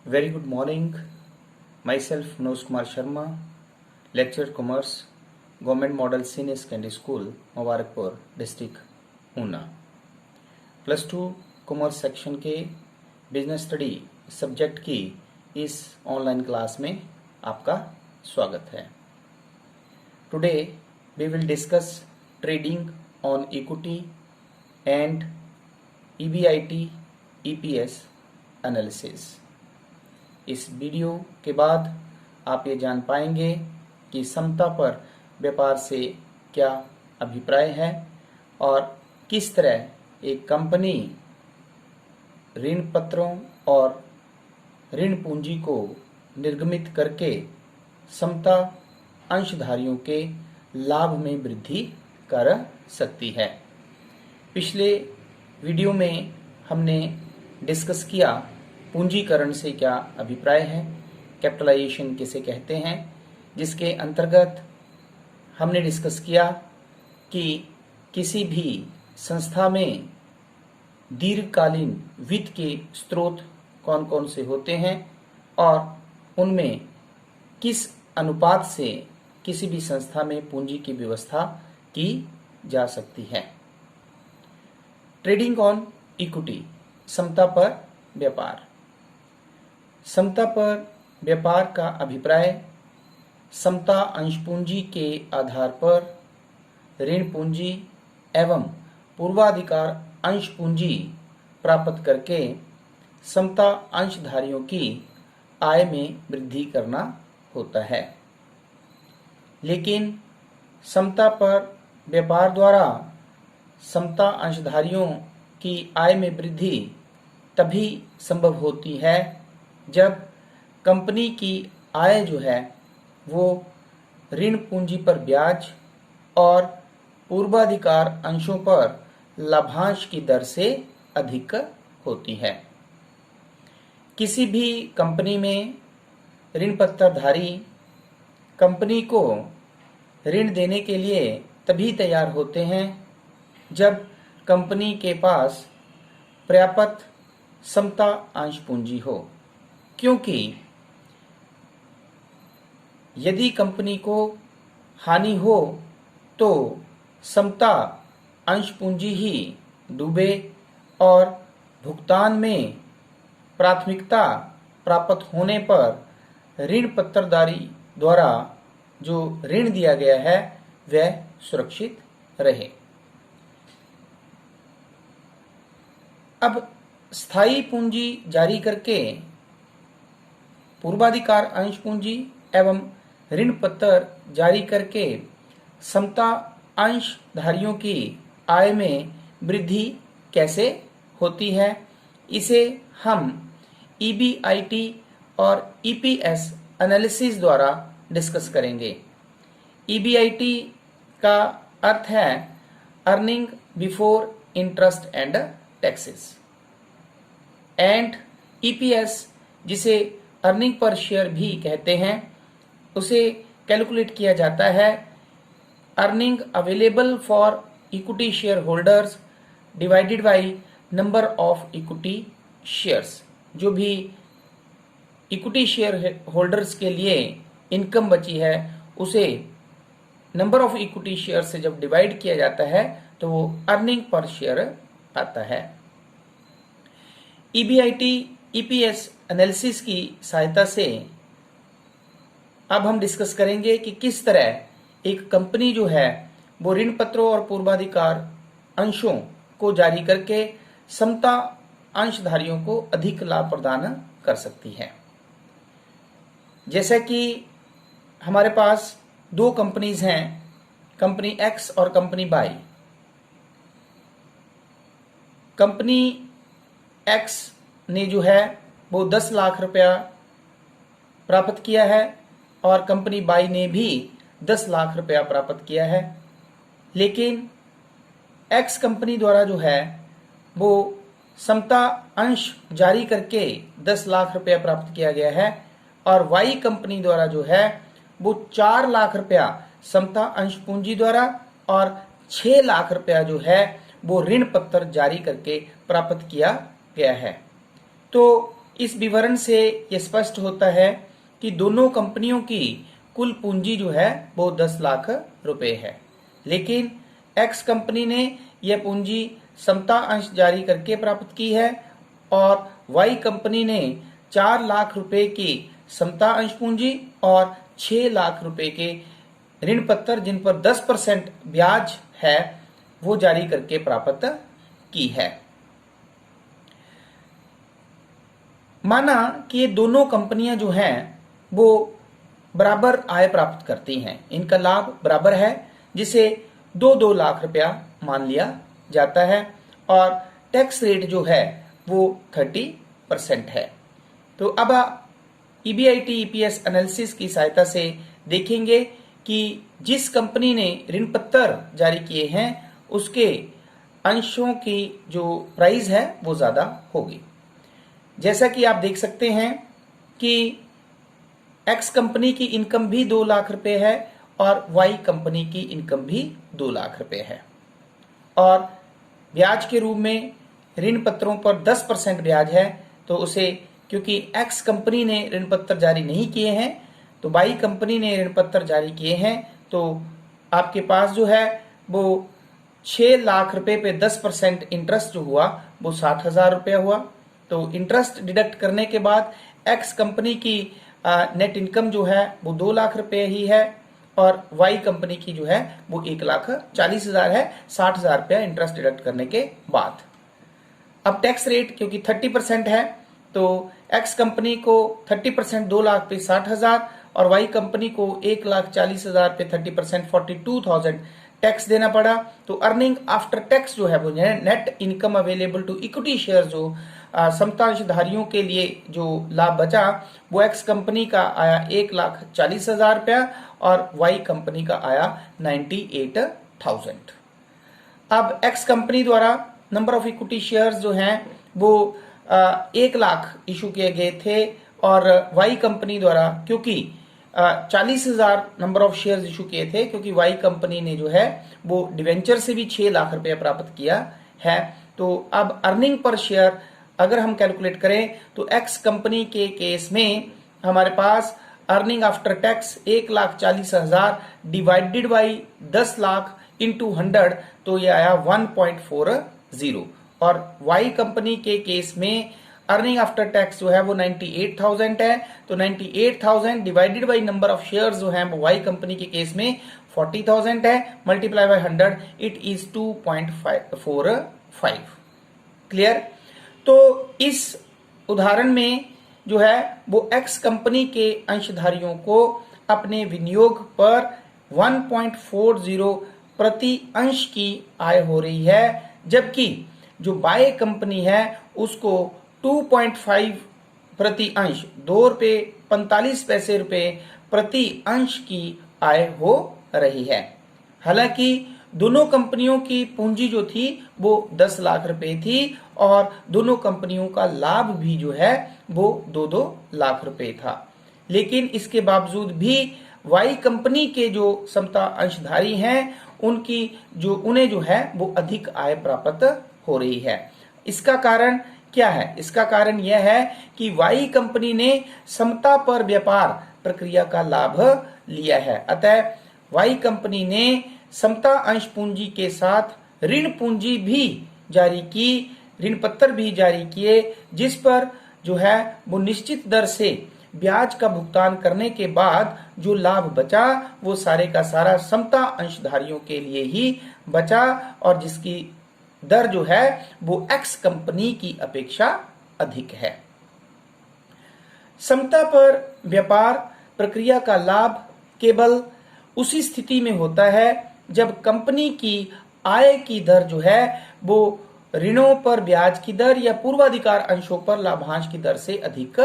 Very good morning. Myself Manoj Kumar Sharma, lecturer Commerce, Government Model Senior Secondary School, Mubarakpur district Una. +2 commerce section के business study subject की इस online class में आपका स्वागत है। Today we will discuss trading on equity and EBIT EPS analysis. इस video के बाद आप ये जान पाएंगे कि समता पर व्यापार से क्या अभिप्राय है और किस तरह एक कंपनी ऋण पत्रों और ऋण पूंजी को निर्गमित करके समता अंशधारियों के लाभ में वृद्धि कर सकती है। पिछले वीडियो में हमने डिस्कस किया पूंजीकरण से क्या अभिप्राय है, कैपिटलाइजेशन किसे कहते हैं, जिसके अंतर्गत हमने डिस्कस किया कि किसी भी संस्था में दीर्घकालीन वित्त के स्रोत कौन कौन से होते हैं और उनमें किस अनुपात से किसी भी संस्था में पूंजी की व्यवस्था की जा सकती है। ट्रेडिंग ऑन इक्विटी, समता पर व्यापार। समता पर व्यापार का अभिप्राय समता अंश पूंजी के आधार पर ऋण पूंजी एवं पूर्वाधिकार अंश पूंजी प्राप्त करके समता अंशधारियों की आय में वृद्धि करना होता है। लेकिन समता पर व्यापार द्वारा समता अंशधारियों की आय में वृद्धि तभी संभव होती है जब कंपनी की आय जो है वो ऋण पूंजी पर ब्याज और पूर्वाधिकार अंशों पर लाभांश की दर से अधिक होती है। किसी भी कंपनी में ऋण पत्रधारी कंपनी को ऋण देने के लिए तभी तैयार होते हैं जब कंपनी के पास पर्याप्त समता अंश पूंजी हो, क्योंकि यदि कंपनी को हानि हो तो समता अंश पूंजी ही डूबे और भुगतान में प्राथमिकता प्राप्त होने पर ऋण पत्रधारी द्वारा जो ऋण दिया गया है वह सुरक्षित रहे। अब स्थायी पूंजी जारी करके पूर्वाधिकार अंश पूंजी एवं ऋण पत्र जारी करके समता अंशधारियों की आय में वृद्धि कैसे होती है, इसे हम EBIT और EPS एनालिसिस द्वारा डिस्कस करेंगे। EBIT का अर्थ है earning before interest and taxes and EPS जिसे अर्निंग पर शेयर भी कहते हैं, उसे कैलकुलेट किया जाता है earning available for equity share holders divided by number of equity shares. जो भी इक्विटी शेयर होल्डर्स के लिए इनकम बची है उसे नंबर ऑफ इक्विटी शेयर से जब डिवाइड किया जाता है तो वो अर्निंग पर शेयर आता है। EBIT EPS एनालिसिस की सहायता से अब हम डिस्कस करेंगे कि किस तरह एक कंपनी जो है वो ऋण पत्रों और पूर्वाधिकार अंशों को जारी करके समता अंशधारियों को अधिक लाभ प्रदान कर सकती है। जैसे कि हमारे पास दो कंपनीज हैं, कंपनी X और कंपनी Y। कंपनी X ने जो है वो 10 लाख रुपया प्राप्त किया है और कंपनी Y ने भी 10 लाख रुपया प्राप्त किया है। लेकिन X कंपनी द्वारा जो है वो समता अंश जारी करके 10 लाख रुपया प्राप्त किया गया है और Y कंपनी द्वारा जो है वो 4 लाख रुपया समता अंश पूंजी द्वारा और 6 लाख रुपया जो है वो ऋण पत्र जारी करके प्राप्त किया गया है। तो इस विवरण से यह स्पष्ट होता है कि दोनों कंपनियों की कुल पूंजी जो है वो 10 लाख रुपए है, लेकिन एक्स कंपनी ने यह पूंजी समता अंश जारी करके प्राप्त की है और वाई कंपनी ने 4 लाख रुपए की समता अंश पूंजी और 6 लाख रुपए के ऋण पत्र जिन पर 10% ब्याज है वो जारी करके प्राप्त की है। माना कि ये दोनों कंपनियां जो हैं वो बराबर आय प्राप्त करती हैं, इनका लाभ बराबर है, जिसे 2-2 लाख रुपया मान लिया जाता है और टैक्स रेट जो है वो 30% है। तो अब EBIT EPS एनालिसिस की सहायता से देखेंगे कि जिस कंपनी ने ऋण पत्र जारी किए हैं उसके अंशों की जो प्राइस है वो ज्यादा होगी। जैसा कि आप देख सकते हैं कि एक्स कंपनी की इनकम भी 2 लाख रुपए है और वाई कंपनी की इनकम भी 2 लाख रुपए है और ब्याज के रूप में ऋण पत्रों पर 10% ब्याज है, तो उसे क्योंकि एक्स कंपनी ने ऋण पत्र जारी नहीं किए हैं तो वाई कंपनी ने ऋण पत्र जारी किए हैं, तो आपके पास जो है वो 6 लाख रुपए पे 10% इंटरेस्ट जो हुआ वो 60,000 रुपया हुआ। तो इंटरेस्ट डिडक्ट करने के बाद एक्स कंपनी की नेट इनकम जो है वो 2 लाख रुपए ही है और वाई कंपनी की जो है वो 1,40,000 है, 60,000 रुपया इंटरेस्ट डिडक्ट करने के बाद। अब टैक्स रेट क्योंकि 30% है तो एक्स कंपनी को 30% 2 लाख पे 60,000 और वाई कंपनी को 1,40,000 पे 30% 42,000 टैक्स देना पड़ा। तो अर्निंग आफ्टर टैक्स जो है वो net income available to equity share जो समतांशधारियों के लिए जो लाभ बचा वो एक्स कंपनी का आया 1,40,000 रुपया और वाई कंपनी का आया 98,000। अब एक्स कंपनी द्वारा नंबर ऑफ इक्विटी शेयर्स जो हैं वो 1 लाख इशू किए गए थे और वाई कंपनी द्वारा क्योंकि 40,000 नंबर ऑफ शेयर्स इशू किए थे क्योंकि वाई कंपनी ने जो है वो डिवेंचर से भी 6 लाख रुपया प्राप्त किया है। तो अब अर्निंग पर शेयर अगर हम कैलकुलेट करें तो एक्स कंपनी के केस में हमारे पास earning after tax 1,40,000 divided by 10 lakh into 100 तो ये आया 1.40 और वाई कंपनी के केस में अर्निंग आफ्टर टैक्स जो है वो 98,000 है, तो 98,000 divided by number of shares जो है वो वाई कंपनी के केस में 40,000 है, multiply by 100 it is 2.45। Clear? तो इस उदाहरण में जो है वो एक्स कंपनी के अंशधारियों को अपने विनियोग पर 1.40 प्रति अंश की आय हो रही है, जबकि जो वाई कंपनी है उसको 2.5 प्रति अंश 2 रुपये 45 पैसे रुपए प्रति अंश की आय हो रही है। हालांकि दोनों कंपनियों की पूंजी जो थी वो 10 लाख रुपए थी और दोनों कंपनियों का लाभ भी जो है वो 2-2 लाख रुपए था, लेकिन इसके बावजूद भी वाई कंपनी के जो समता अंशधारी हैं उन्हें जो है वो अधिक आय प्राप्त हो रही है। इसका कारण क्या है? इसका कारण यह है कि वाई कंपनी ने समता पर व्यापार प्रक्रिया का लाभ लिया है, अतः वाई कंपनी ने समता अंश पूंजी के साथ ऋण पूंजी भी जारी की, ऋण पत्र भी जारी किए, जिस पर जो है वो निश्चित दर से ब्याज का भुगतान करने के बाद जो लाभ बचा वो सारे का सारा समता अंशधारियों के लिए ही बचा और जिसकी दर जो है वो एक्स कंपनी की अपेक्षा अधिक है। समता पर व्यापार प्रक्रिया का लाभ केवल उसी स्थिति में होता है जब कंपनी की आय की दर जो है वो ऋणों पर ब्याज की दर या पूर्वाधिकार अंशों पर लाभांश की दर से अधिक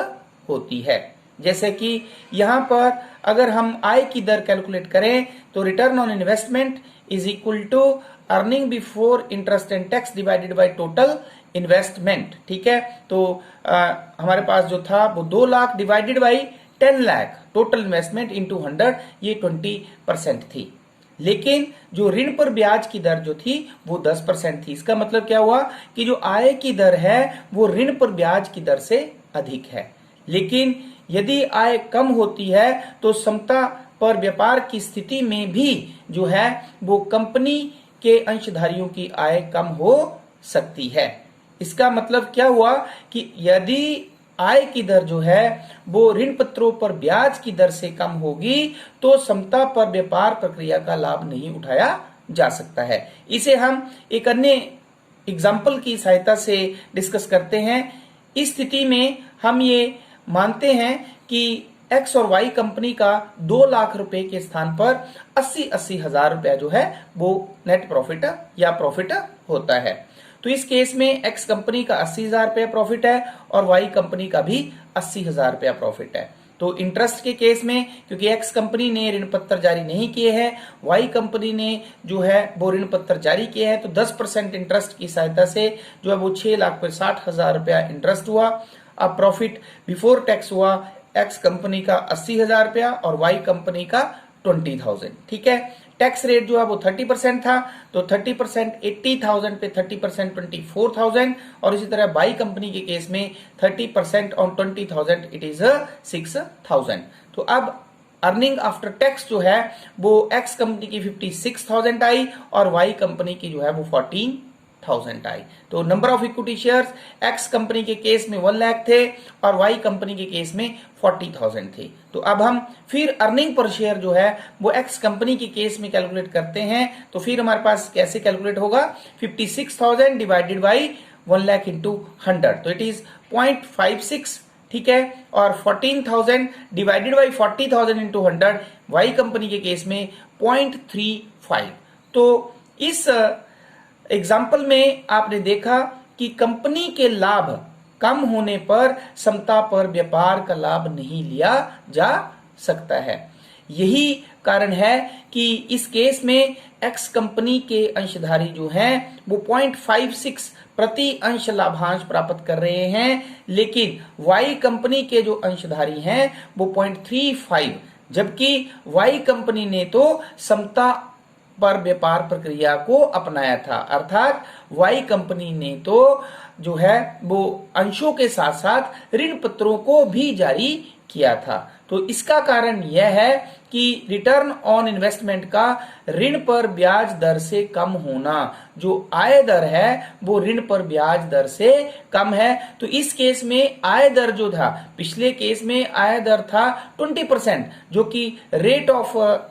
होती है। जैसे कि यहाँ पर अगर हम आय की दर कैलकुलेट करें तो return on investment is equal to earning before interest and tax divided by total investment. ठीक है, तो हमारे पास जो था वो 2 lakh divided by 10 lakh total investment into 100, ये 20% थी। लेकिन जो ऋण पर ब्याज की दर जो थी वो 10% थी। इसका मतलब क्या हुआ कि जो आय की दर है वो ऋण पर ब्याज की दर से अधिक है। लेकिन यदि आय कम होती है तो समता पर व्यापार की स्थिति में भी जो है वो कंपनी के अंशधारियों की आय कम हो सकती है। इसका मतलब क्या हुआ कि यदि आय की दर जो है वो ऋण पत्रों पर ब्याज की दर से कम होगी तो समता पर व्यापार प्रक्रिया का लाभ नहीं उठाया जा सकता है। इसे हम एक अन्य एग्जाम्पल की सहायता से डिस्कस करते हैं। इस स्थिति में हम ये मानते हैं कि एक्स और वाई कंपनी का 2 लाख रुपए के स्थान पर 80 हजार रुपया जो है वो नेट प्रॉफिट या प्रॉफिट होता है। तो इस केस में एक्स कंपनी का 80,000 रुपया प्रॉफिट है और वाई कंपनी का भी 80,000 रुपया प्रॉफिट है। तो इंटरेस्ट के केस में क्योंकि एक्स कंपनी ने ऋण पत्र जारी नहीं किए हैं, वाई कंपनी ने जो है वो ऋण पत्र जारी किए हैं, तो 10% इंटरेस्ट की सहायता से जो है वो 6,60,000 रुपया इंटरेस्ट हुआ। अब प्रॉफिट बिफोर टैक्स हुआ एक्स कंपनी का 80,000 रुपया और वाई कंपनी का 20,000। ठीक है, टैक्स रेट जो है वो 30% था, तो 30% 80,000 पे 30% 24,000 और इसी तरह बाई कंपनी के केस में 30% ऑन 20,000 इट इज 6,000। तो अब अर्निंग आफ्टर टैक्स जो है वो एक्स कंपनी की 56,000 आई और वाई कंपनी की जो है वो 14,000 आई। तो number of equity shares x company के केस में 1 लाख थे और वाई कंपनी के केस में 40,000 थे। तो अब हम फिर अर्निंग पर शेयर जो है वो एक्स कंपनी के केस में कैलकुलेट करते हैं। तो फिर हमारे पास कैसे कैलकुलेट होगा, 56,000 डिवाइडेड बाई 1 लाख इंटू 100, तो इट इज 0.56। ठीक है, और 14,000 divided by 40,000 into 100 Y company के केस में 0.35। तो इस एग्जाम्पल में आपने देखा कि कंपनी के लाभ कम होने पर समता पर व्यापार का लाभ नहीं लिया जा सकता है। यही कारण है कि इस केस में एक्स कंपनी के अंशधारी जो हैं वो 0.56 प्रति अंश लाभांश प्राप्त कर रहे हैं, लेकिन वाई कंपनी के जो अंशधारी हैं वो 0.35, जबकि वाई कंपनी ने तो समता पर व्यापार प्रक्रिया को अपनाया था। अर्थात वाई कंपनी ने तो जो है वो अंशों के साथ साथ ऋण पत्रों को भी जारी किया था। तो इसका कारण यह है कि रिटर्न ऑन इन्वेस्टमेंट का ऋण पर ब्याज दर से कम होना, जो आय दर है वो ऋण पर ब्याज दर से कम है। तो इस केस में आय दर जो था, पिछले केस में आय दर था 20%, जो कि रेट ऑफ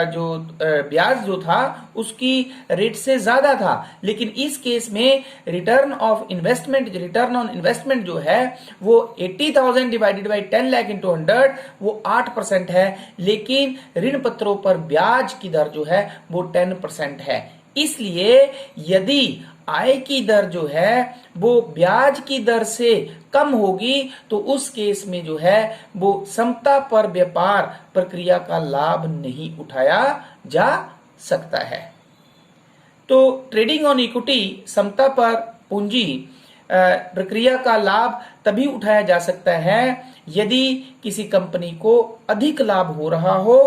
जो ब्याज जो था उसकी रेट से ज्यादा था, लेकिन इस केस में रिटर्न ऑन इन्वेस्टमेंट जो है वो 80,000 डिवाइडेड बाई 10 लाख इंटू 100 वो 8% है, लेकिन ऋण पत्रों पर ब्याज की दर जो है वो 10% है। इसलिए यदि आय की दर जो है वो ब्याज की दर से कम होगी तो उस केस में जो है वो समता पर व्यापार प्रक्रिया का लाभ नहीं उठाया जा सकता है। तो ट्रेडिंग ऑन इक्विटी समता पर पूंजी प्रक्रिया का लाभ तभी उठाया जा सकता है यदि किसी कंपनी को अधिक लाभ हो रहा हो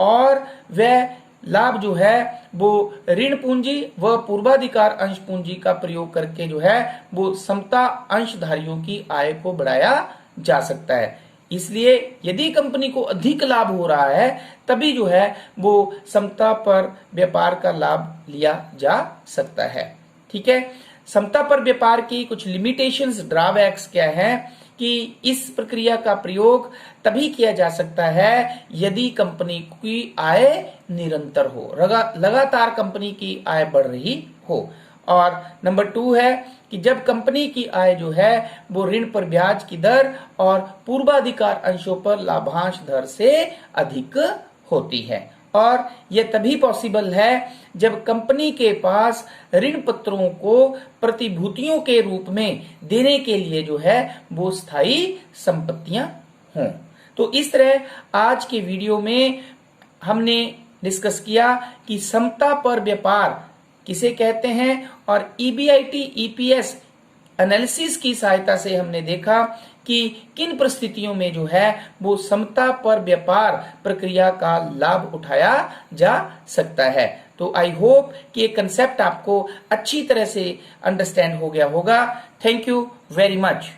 और वह लाभ जो है वो ऋण पूंजी व पूर्वाधिकार अंश पूंजी का प्रयोग करके जो है वो समता अंशधारियों की आय को बढ़ाया जा सकता है। इसलिए यदि कंपनी को अधिक लाभ हो रहा है तभी जो है वो समता पर व्यापार का लाभ लिया जा सकता है। ठीक है, समता पर व्यापार की कुछ लिमिटेशंस, ड्रॉबैक्स क्या है कि इस प्रक्रिया का प्रयोग तभी किया जा सकता है यदि कंपनी की आय निरंतर हो, लगातार कंपनी की आय बढ़ रही हो। और नंबर 2 है कि जब कंपनी की आय जो है वो ऋण पर ब्याज की दर और पूर्वाधिकार अंशों पर लाभांश दर से अधिक होती है। और यह तभी पॉसिबल है जब कंपनी के पास ऋण पत्रों को प्रतिभूतियों के रूप में देने के लिए जो है वो स्थायी संपत्तियां हों। तो इस तरह आज के वीडियो में हमने डिस्कस किया कि समता पर व्यापार किसे कहते हैं और EBIT EPS एनालिसिस की सहायता से हमने देखा कि किन परिस्थितियों में जो है वो समता पर व्यापार प्रक्रिया का लाभ उठाया जा सकता है। तो आई होप कि ये कंसेप्ट आपको अच्छी तरह से अंडरस्टैंड हो गया होगा। Thank you very much.